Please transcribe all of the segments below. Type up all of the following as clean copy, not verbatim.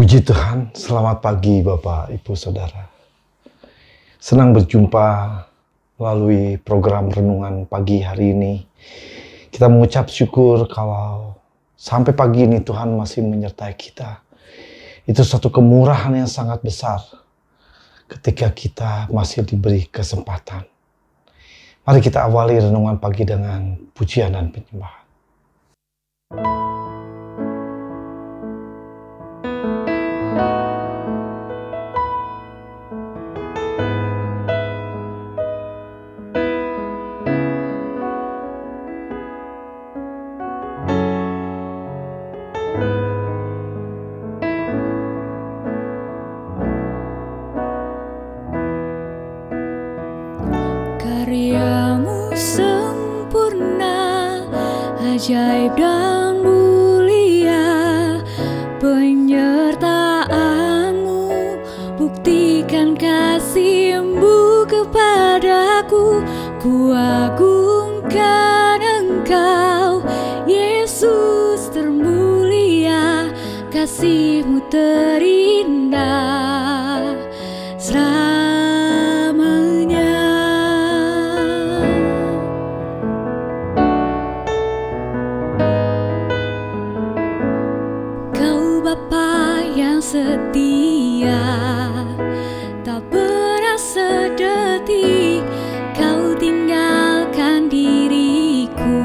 Puji Tuhan, selamat pagi Bapak, Ibu, Saudara. Senang berjumpa melalui program Renungan Pagi hari ini. Kita mengucap syukur kalau sampai pagi ini Tuhan masih menyertai kita. Itu satu kemurahan yang sangat besar ketika kita masih diberi kesempatan. Mari kita awali Renungan Pagi dengan pujian dan penyembahan. Karyamu sempurna, ajaib dan mulia, penyertaanmu buktikan kasih-Mu kepadaku. Ku agungkan Engkau, Yesus termulia, kasih-Mu terindah selamanya. Bapa yang setia, tak pernah sedetik Kau tinggalkan diriku.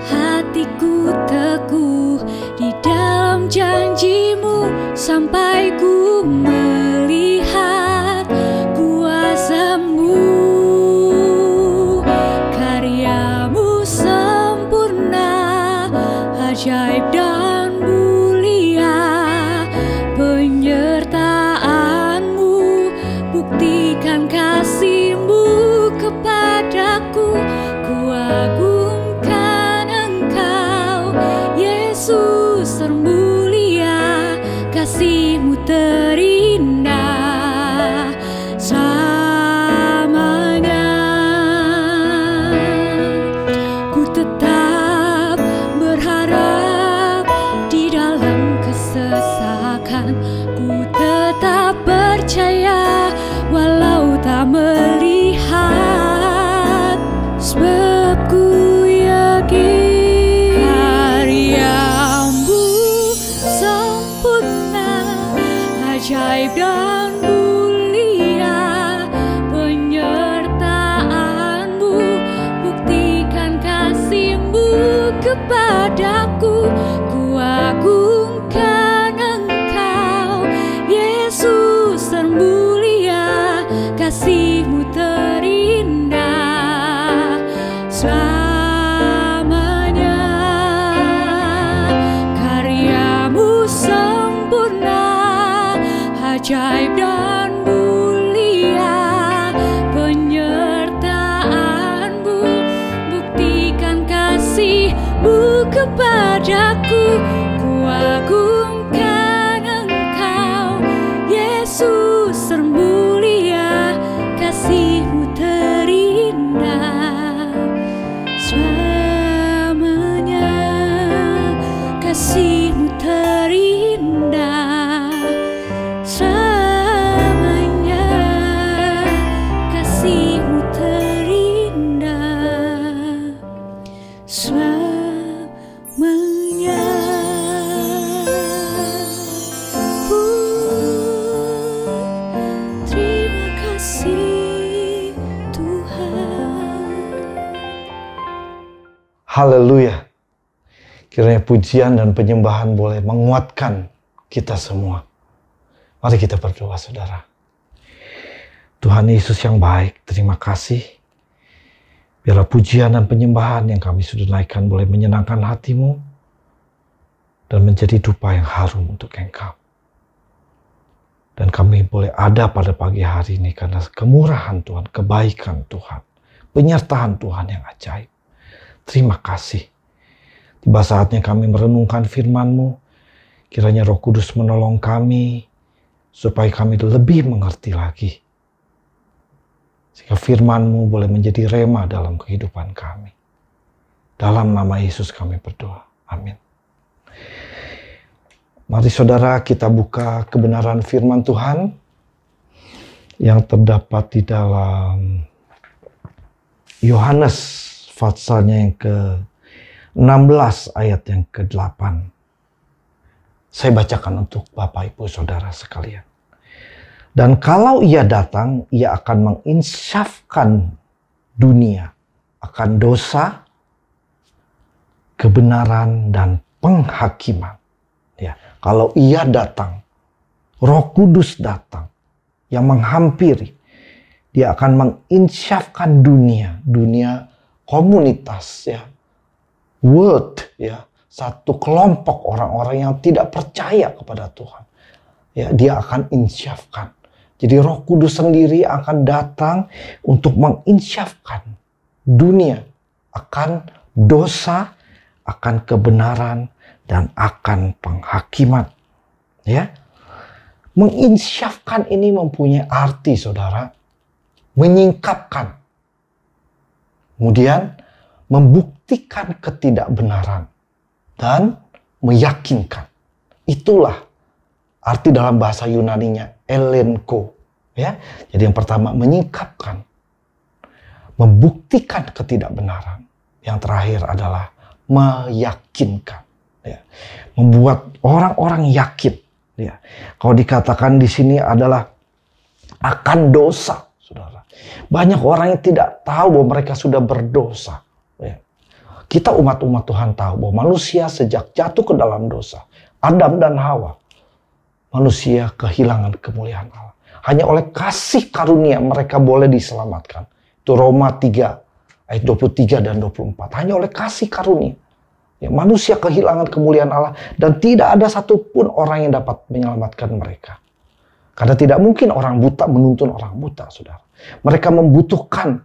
Hatiku teguh di dalam janji-Mu sampai ku melihat kuasa-Mu. Karya-Mu ajaib dan mulia, penyertaan-Mu buktikan kasih-Mu kepadaku. Ku agungkan Engkau, Yesus termulia, kasih-Mu terindah selamanya. Ku tetap berharap di dalam kesesakan, ku tetap percaya walau tak melihat, sebab ku yakin karya-Mu sempurna, ajaib dan mulia, penyertaan-Mu buktikan kasih-Mu kepadaku. Ku agungkan Engkau, Yesus termulia, kasih-Mu terindah selamanya. Karya-Mu sempurna, ajaib dan mulia, penyertaan-Mu buktikan kasih-Mu kepadaku. Ku agungkan Engkau, Yesus termulia, kasih-Mu terindah selamanya. Kasih-Mu terindah selamanya, kasih-Mu terindah selamanya. Terima kasih Tuhan. Haleluya. Kiranya pujian dan penyembahan boleh menguatkan kita semua. Mari kita berdoa, saudara. Tuhan Yesus yang baik, terima kasih. Biarlah pujian dan penyembahan yang kami sudah naikkan boleh menyenangkan hati-Mu dan menjadi dupa yang harum untuk Engkau. Dan kami boleh ada pada pagi hari ini karena kemurahan Tuhan, kebaikan Tuhan, penyertaan Tuhan yang ajaib. Terima kasih. Tiba saatnya kami merenungkan firman-Mu. Kiranya Roh Kudus menolong kami supaya kami lebih mengerti lagi. Sehingga firman-Mu boleh menjadi rema dalam kehidupan kami. Dalam nama Yesus kami berdoa. Amin. Mari saudara kita buka kebenaran firman Tuhan yang terdapat di dalam Yohanes pasalnya yang ke-16 ayat yang ke-8. Saya bacakan untuk Bapak Ibu Saudara sekalian. Dan kalau ia datang, ia akan menginsafkan dunia akan dosa, kebenaran, dan penghakiman. Ya, kalau ia datang, Roh Kudus datang yang menghampiri, dia akan menginsafkan dunia komunitas, ya, world, ya, satu kelompok orang-orang yang tidak percaya kepada Tuhan. Ya, dia akan insyafkan. Jadi Roh Kudus sendiri akan datang untuk menginsyafkan dunia akan dosa, akan kebenaran, dan akan penghakiman. Ya, menginsyafkan ini mempunyai arti, saudara, menyingkapkan, kemudian membuktikan ketidakbenaran dan meyakinkan. Itulah arti dalam bahasa Yunaninya elenko, ya. Jadi yang pertama menyingkapkan, membuktikan ketidakbenaran. Yang terakhir adalah meyakinkan, ya. Membuat orang-orang yakin, ya. Kalau dikatakan di sini adalah akan dosa, saudara. Banyak orang yang tidak tahu bahwa mereka sudah berdosa. Ya. Kita umat-umat Tuhan tahu bahwa manusia sejak jatuh ke dalam dosa, Adam dan Hawa, manusia kehilangan kemuliaan Allah. Hanya oleh kasih karunia mereka boleh diselamatkan. Itu Roma 3 ayat 23 dan 24. Hanya oleh kasih karunia. Ya, manusia kehilangan kemuliaan Allah dan tidak ada satupun orang yang dapat menyelamatkan mereka. Karena tidak mungkin orang buta menuntun orang buta, saudara. Mereka membutuhkan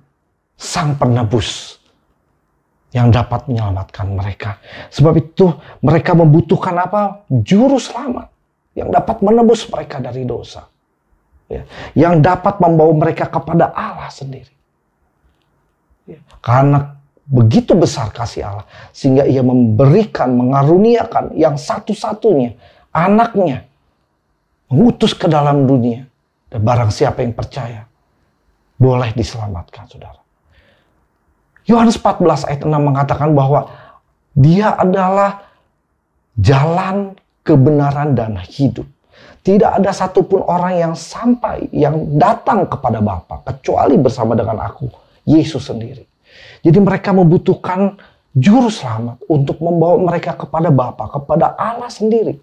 sang penebus yang dapat menyelamatkan mereka. Sebab itu mereka membutuhkan apa? Juru selamat yang dapat menebus mereka dari dosa. Ya, yang dapat membawa mereka kepada Allah sendiri. Ya, karena begitu besar kasih Allah sehingga ia memberikan, mengaruniakan yang satu-satunya anaknya, mengutus ke dalam dunia. Dan barang siapa yang percaya boleh diselamatkan, saudara. Yohanes 14 ayat 6 mengatakan bahwa dia adalah jalan, kebenaran, dan hidup. Tidak ada satupun orang yang datang kepada Bapa kecuali bersama dengan aku, Yesus sendiri. Jadi mereka membutuhkan juru selamat untuk membawa mereka kepada Bapa, kepada Allah sendiri.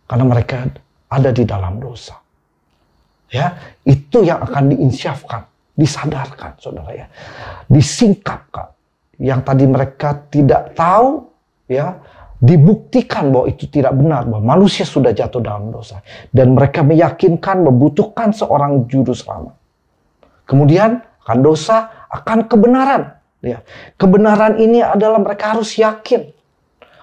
Karena mereka ada di dalam dosa. Ya, itu yang akan diinsyafkan, disadarkan, saudara, ya. Disingkapkan. Yang tadi mereka tidak tahu, ya, dibuktikan bahwa itu tidak benar, bahwa manusia sudah jatuh dalam dosa. Dan mereka meyakinkan membutuhkan seorang juru selamat. Kemudian akan dosa, akan kebenaran. Ya. Kebenaran ini adalah mereka harus yakin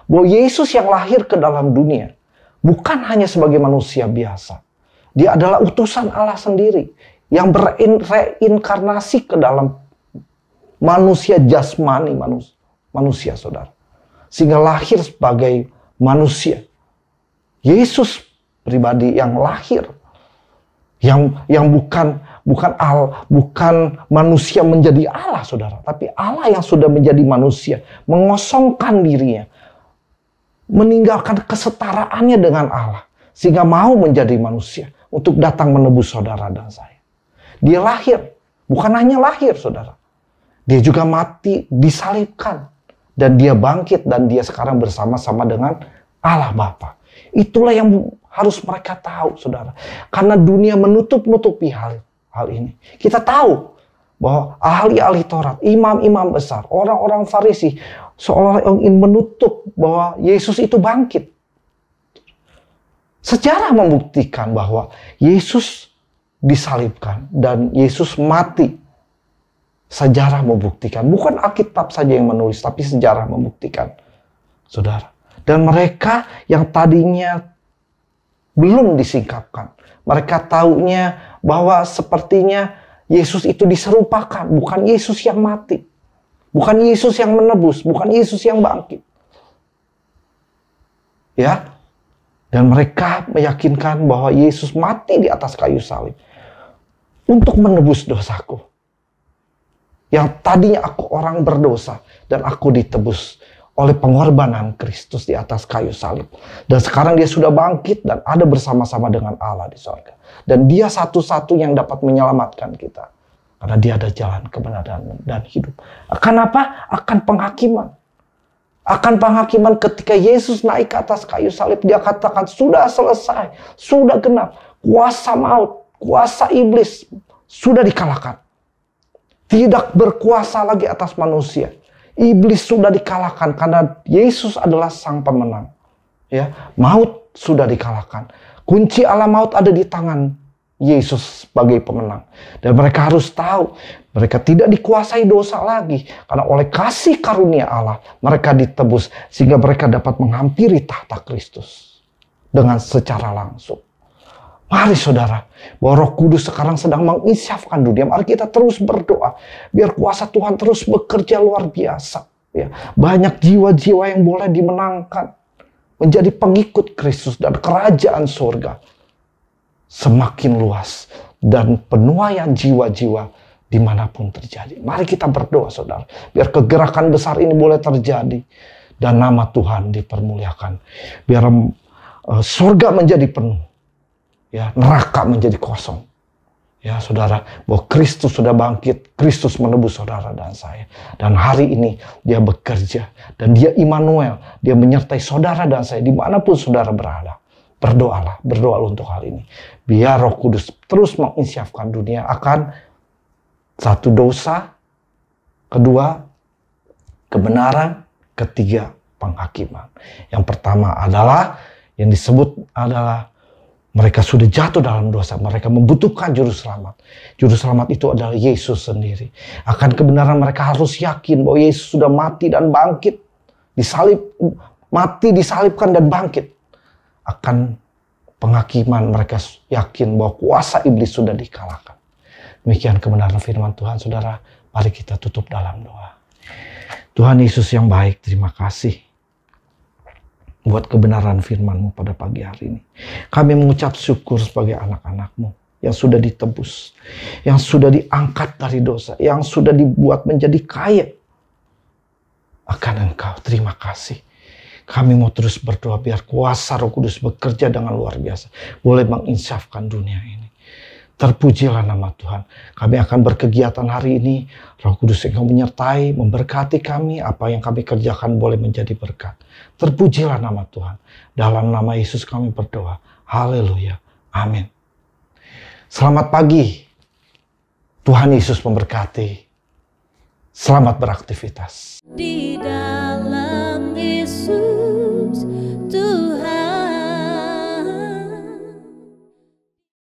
bahwa Yesus yang lahir ke dalam dunia bukan hanya sebagai manusia biasa. Dia adalah utusan Allah sendiri yang bereinkarnasi ke dalam manusia jasmani, manusia, saudara. Sehingga lahir sebagai manusia. Yesus pribadi yang lahir, yang bukan manusia menjadi Allah, saudara, tapi Allah yang sudah menjadi manusia, mengosongkan dirinya, meninggalkan kesetaraannya dengan Allah, sehingga mau menjadi manusia untuk datang menebus saudara dan saya. Dia lahir, bukan hanya lahir, saudara, dia juga mati, disalibkan, dan dia bangkit, dan dia sekarang bersama-sama dengan Allah Bapa. Itulah yang harus mereka tahu, saudara, karena dunia menutup-nutupi hal ini. Kita tahu bahwa ahli-ahli Taurat, imam-imam besar, orang-orang Farisi seolah ingin menutup bahwa Yesus itu bangkit. Sejarah membuktikan bahwa Yesus disalibkan dan Yesus mati. Sejarah membuktikan, bukan Alkitab saja yang menulis, tapi sejarah membuktikan, saudara. Dan mereka yang tadinya belum disingkapkan, mereka taunya bahwa sepertinya Yesus itu diserupakan, bukan Yesus yang mati, bukan Yesus yang menebus, bukan Yesus yang bangkit. Ya. Dan mereka meyakinkan bahwa Yesus mati di atas kayu salib untuk menebus dosaku. Yang tadinya aku orang berdosa dan aku ditebus oleh pengorbanan Kristus di atas kayu salib. Dan sekarang dia sudah bangkit dan ada bersama-sama dengan Allah di sorga. Dan dia satu-satunya yang dapat menyelamatkan kita. Karena dia ada jalan kebenaran dan hidup. Akan apa? Akan penghakiman. Akan penghakiman ketika Yesus naik ke atas kayu salib. Dia katakan sudah selesai. Sudah genap. Kuasa maut, kuasa iblis sudah dikalahkan. Tidak berkuasa lagi atas manusia. Iblis sudah dikalahkan karena Yesus adalah sang pemenang. Ya, maut sudah dikalahkan. Kunci alam maut ada di tangan Yesus sebagai pemenang. Dan mereka harus tahu, mereka tidak dikuasai dosa lagi. Karena oleh kasih karunia Allah, mereka ditebus. Sehingga mereka dapat menghampiri tahta Kristus dengan secara langsung. Mari saudara, bahwa Roh Kudus sekarang sedang menginsyafkan dunia. Mari kita terus berdoa, biar kuasa Tuhan terus bekerja luar biasa. Ya, banyak jiwa-jiwa yang boleh dimenangkan. Menjadi pengikut Kristus dan kerajaan surga. Semakin luas dan penuaian jiwa-jiwa dimanapun terjadi. Mari kita berdoa saudara, biar kegerakan besar ini boleh terjadi dan nama Tuhan dipermuliakan. Biar surga menjadi penuh, ya, neraka menjadi kosong. Ya saudara, bahwa Kristus sudah bangkit, Kristus menebus saudara dan saya. Dan hari ini dia bekerja dan dia Immanuel, dia menyertai saudara dan saya dimanapun saudara berada. Berdoalah, berdoa untuk hal ini. Biar Roh Kudus terus menginsyafkan dunia akan satu dosa, kedua kebenaran, ketiga penghakiman. Yang pertama adalah, yang disebut adalah mereka sudah jatuh dalam dosa. Mereka membutuhkan juru selamat. Juru selamat itu adalah Yesus sendiri. Akan kebenaran mereka harus yakin bahwa Yesus sudah mati dan bangkit. Mati, disalibkan dan bangkit. Akan penghakiman mereka yakin bahwa kuasa iblis sudah dikalahkan. Demikian kebenaran firman Tuhan, saudara. Mari kita tutup dalam doa. Tuhan Yesus yang baik, terima kasih buat kebenaran firman-Mu pada pagi hari ini. Kami mengucap syukur sebagai anak-anak-Mu yang sudah ditebus, yang sudah diangkat dari dosa, yang sudah dibuat menjadi kaya akan Engkau. Terima kasih. Kami mau terus berdoa biar kuasa Roh Kudus bekerja dengan luar biasa. Boleh menginsyafkan dunia ini. Terpujilah nama Tuhan. Kami akan berkegiatan hari ini. Roh Kudus Engkau menyertai, memberkati kami. Apa yang kami kerjakan boleh menjadi berkat. Terpujilah nama Tuhan. Dalam nama Yesus kami berdoa. Haleluya. Amin. Selamat pagi. Tuhan Yesus memberkati. Selamat beraktivitas.